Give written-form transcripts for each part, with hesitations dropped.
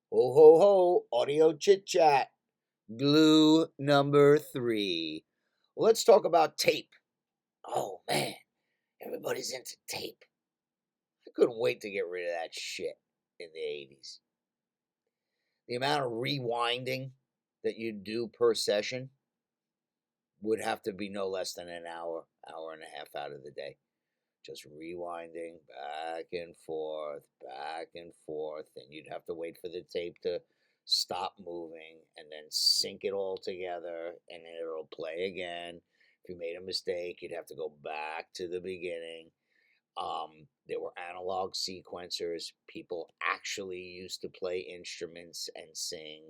Ho, ho, ho, audio chit chat. Glue number 3. Let's talk about tape. Oh, man, everybody's into tape. I couldn't wait to get rid of that shit in the 80s. The amount of rewinding that you do per session would have to be no less than an hour, hour and a half out of the day. Just rewinding back and forth, and you'd have to wait for the tape to stop moving and then sync it all together, and then it'll play again. If you made a mistake, you'd have to go back to the beginning. There were analog sequencers. People actually used to play instruments and sing.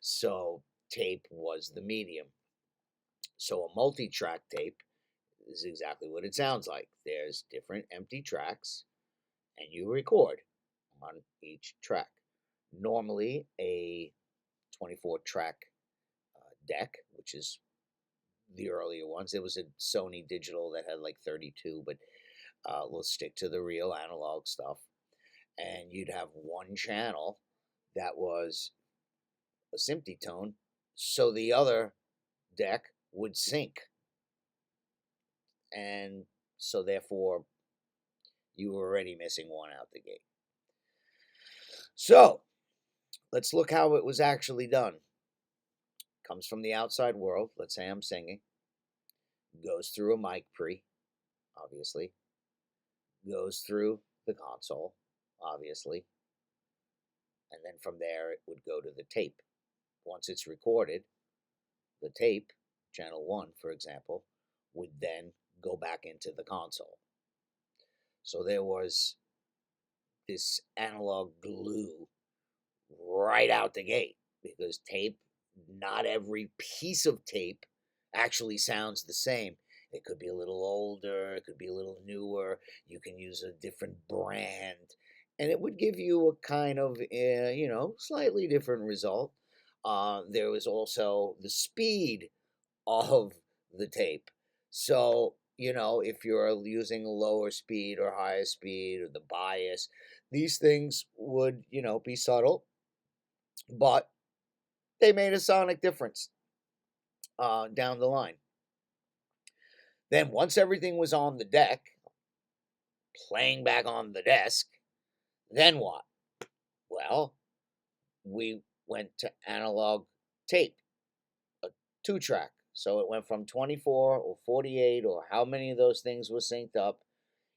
So tape was the medium. So a multi-track tape is exactly what it sounds like. There's different empty tracks, and you record on each track. Normally, a 24 track deck, which is the earlier ones. There was a Sony digital that had like 32, but we'll stick to the real analog stuff. And you'd have one channel that was a sympty tone, so the other deck would sync. And so, therefore, you were already missing one out the gate. So, let's look how it was actually done. Comes from the outside world. Let's say I'm singing. Goes through a mic pre, obviously. Goes through the console, obviously. And then from there, it would go to the tape. Once it's recorded, the tape, channel 1, for example, would then go back into the console. So there was this analog glue right out the gate, because tape, not every piece of tape actually sounds the same. It could be a little older, it could be a little newer, you can use a different brand, and it would give you a kind of, slightly different result. There was also the speed of the tape. So, if you're using lower speed or higher speed or the bias, these things would, be subtle, but they made a sonic difference down the line. Then, once everything was on the deck, playing back on the desk, then what? Well, we went to analog tape, a 2-track. So it went from 24 or 48 or how many of those things was synced up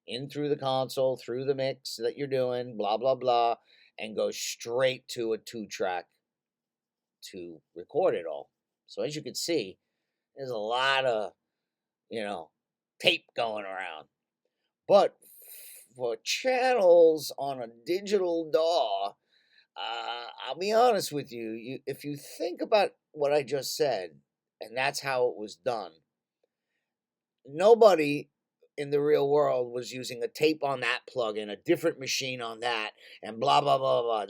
in through the console, through the mix that you're doing, blah, blah, blah, and go straight to a 2-track to record it all. So as you can see, there's a lot of, tape going around. But for channels on a digital DAW, I'll be honest with you, if you think about what I just said, and that's how it was done, nobody in the real world was using a tape on that plug-in, a different machine on that, and blah, blah, blah, blah.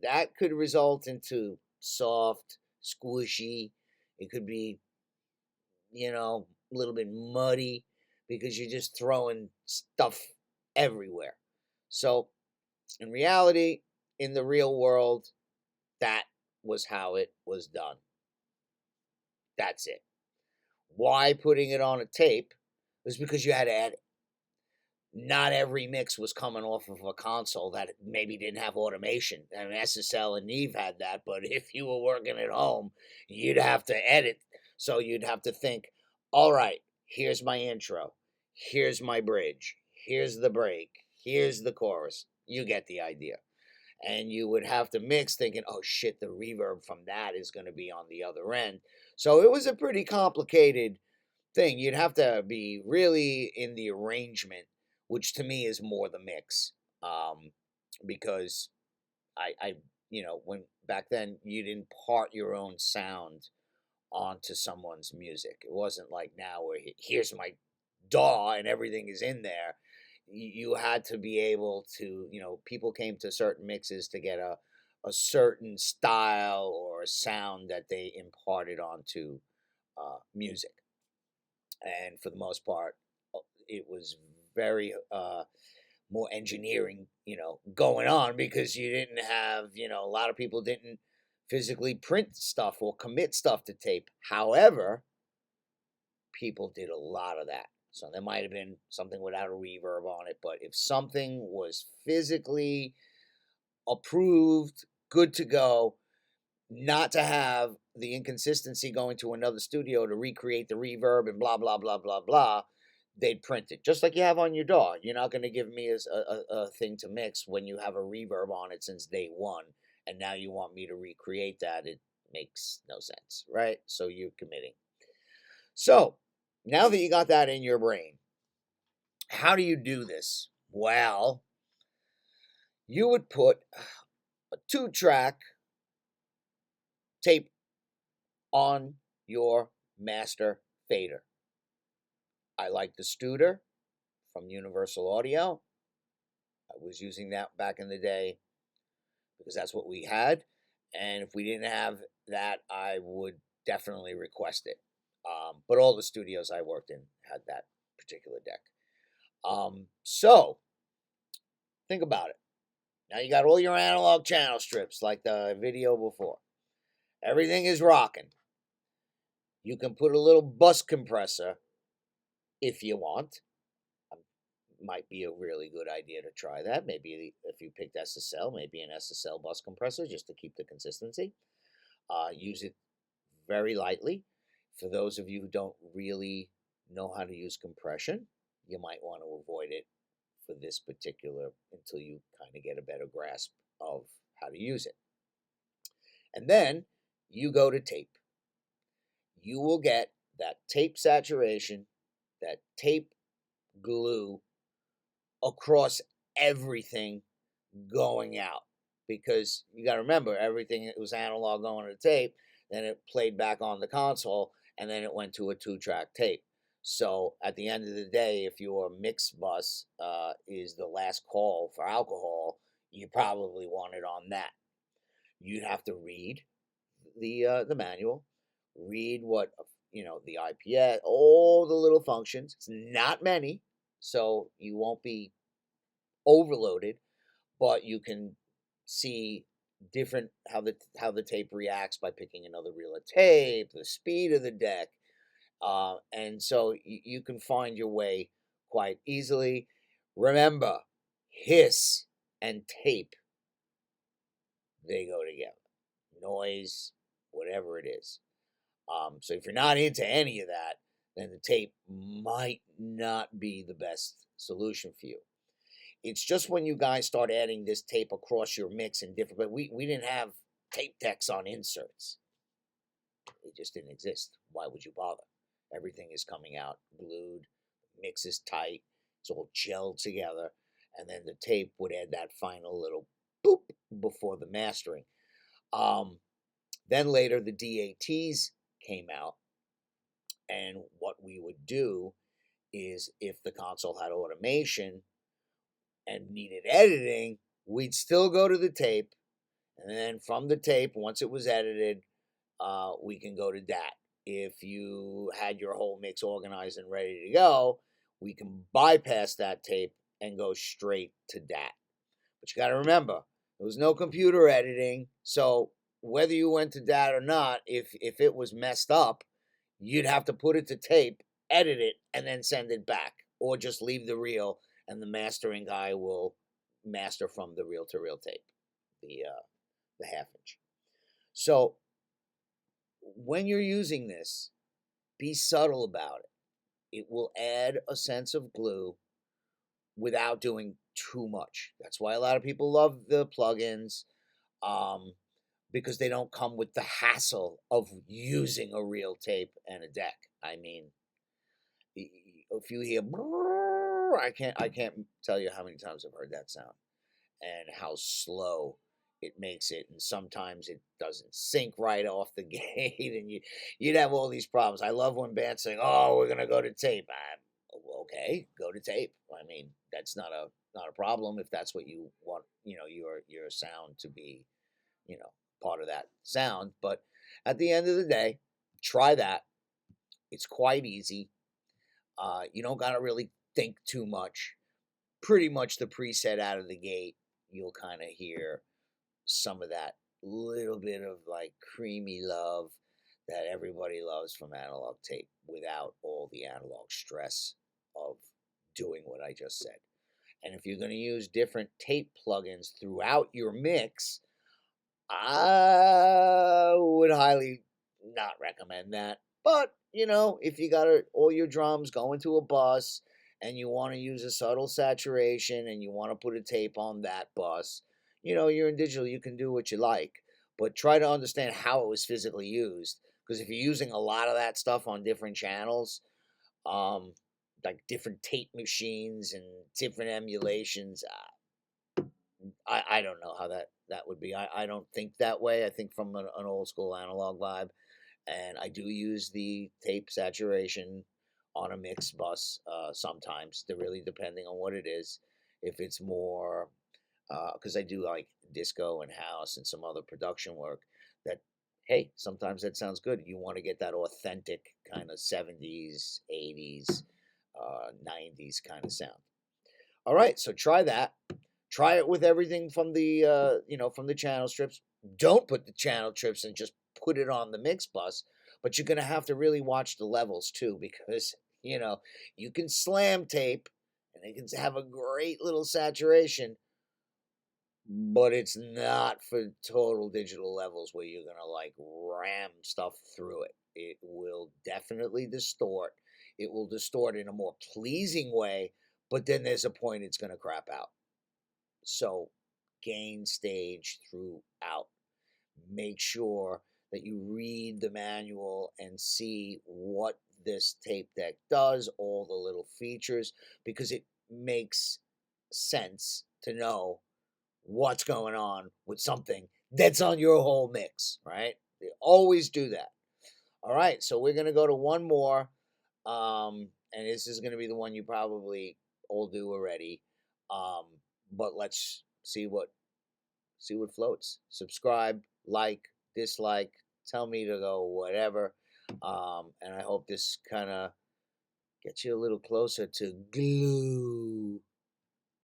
That could result into soft, squishy. It could be, a little bit muddy, because you're just throwing stuff everywhere. So, in reality, in the real world, that was how it was done. That's it. Why putting it on a tape? Was because you had to edit. Not every mix was coming off of a console that maybe didn't have automation. I mean, SSL and Neve had that, but if you were working at home, you'd have to edit. So you'd have to think, all right, here's my intro, here's my bridge, here's the break, here's the chorus. You get the idea. And you would have to mix thinking, oh shit, the reverb from that is going to be on the other end. So it was a pretty complicated thing. You'd have to be really in the arrangement, which to me is more the mix. Because I when back then you didn't part your own sound onto someone's music. It wasn't like now where here's my DAW and everything is in there. You had to be able to, people came to certain mixes to get a certain style or a sound that they imparted onto music. And for the most part, it was very more engineering, going on, because you didn't have, a lot of people didn't physically print stuff or commit stuff to tape. However, people did a lot of that. So there might have been something without a reverb on it, but if something was physically approved, good to go, not to have the inconsistency going to another studio to recreate the reverb and blah, blah, blah, blah, blah, they'd print it. Just like you have on your DAW. You're not going to give me a thing to mix when you have a reverb on it since day one, and now you want me to recreate that. It makes no sense, right? So you're committing. So now that you got that in your brain, how do you do this? Well, you would put a 2-track tape on your master fader. I like the Studer from Universal Audio. I was using that back in the day because that's what we had. And if we didn't have that, I would definitely request it. But all the studios I worked in had that particular deck. So think about it. Now you got all your analog channel strips like the video before. Everything is rocking. You can put a little bus compressor if you want. Might be a really good idea to try that. Maybe if you picked SSL, maybe an SSL bus compressor just to keep the consistency. Use it very lightly. For those of you who don't really know how to use compression, you might want to avoid it for this particular until you kind of get a better grasp of how to use it. And then you go to tape. You will get that tape saturation, that tape glue across everything going out, because you got to remember, everything was analog going to the tape, then it played back on the console, and then it went to a 2-track tape. So at the end of the day, if your mix bus is the last call for alcohol, you probably want it on that. You'd have to read the manual, read what the IPS, all the little functions. It's not many, so you won't be overloaded, but you can see different how the tape reacts by picking another reel of tape, the speed of the deck, and so you can find your way quite easily. Remember, hiss and tape, they go together. Noise, whatever it is. So if you're not into any of that, then the tape might not be the best solution for you. It's just when you guys start adding this tape across your mix and different, but we didn't have tape decks on inserts. It just didn't exist. Why would you bother? Everything is coming out glued, mix is tight, it's all gelled together, and then the tape would add that final little boop before the mastering. Then later the DATs came out, and what we would do is if the console had automation and needed editing, we'd still go to the tape, and then from the tape, once it was edited, we can go to DAT. If you had your whole mix organized and ready to go, we can bypass that tape and go straight to DAT. But you got to remember, there was no computer editing, so whether you went to DAT or not, if it was messed up, you'd have to put it to tape, edit it, and then send it back, or just leave the reel, and the mastering guy will master from the reel-to-reel tape, the half-inch. So when you're using this, be subtle about it. It will add a sense of glue without doing too much. That's why a lot of people love the plugins, because they don't come with the hassle of using a reel tape and a deck. I mean, if you hear, I can't tell you how many times I've heard that sound and how slow it makes it, and sometimes it doesn't sync right off the gate, and you'd have all these problems. I love when bands say, "Oh, we're gonna go to tape." Okay, go to tape. I mean, that's not a problem if that's what you want. Your sound to be, part of that sound. But at the end of the day, try that. It's quite easy. You don't gotta really think too much. pretty much the preset out of the gate, you'll kind of hear some of that little bit of like creamy love that everybody loves from analog tape without all the analog stress of doing what I just said. And if you're going to use different tape plugins throughout your mix, I would highly not recommend that. But, if you got all your drums going to a bus and you want to use a subtle saturation and you want to put a tape on that bus, you're in digital, you can do what you like. But try to understand how it was physically used. Because if you're using a lot of that stuff on different channels, like different tape machines and different emulations, I don't know how that would be. I don't think that way. I think from an old school analog vibe, and I do use the tape saturation on a mix bus sometimes. They're really depending on what it is. If it's more, because I do like disco and house and some other production work, that hey, sometimes that sounds good. You want to get that authentic kind of 70s, 80s, 90s kind of sound. All right, so try that. Try it with everything from the from the channel strips. Don't put the channel strips and just put it on the mix bus, but you're gonna have to really watch the levels too, because you can slam tape and it can have a great little saturation, but it's not for total digital levels where you're gonna like ram stuff through it. It will definitely distort. It will distort in a more pleasing way, but then there's a point it's gonna crap out. So gain stage throughout. Make sure that you read the manual and see what this tape deck does, all the little features, because it makes sense to know what's going on with something that's on your whole mix, right? They always do that. All right, so we're going to go to one more. And this is going to be the one you probably all do already. But let's see what floats. Subscribe, like, dislike, tell me to go whatever. And I hope this kind of gets you a little closer to glue.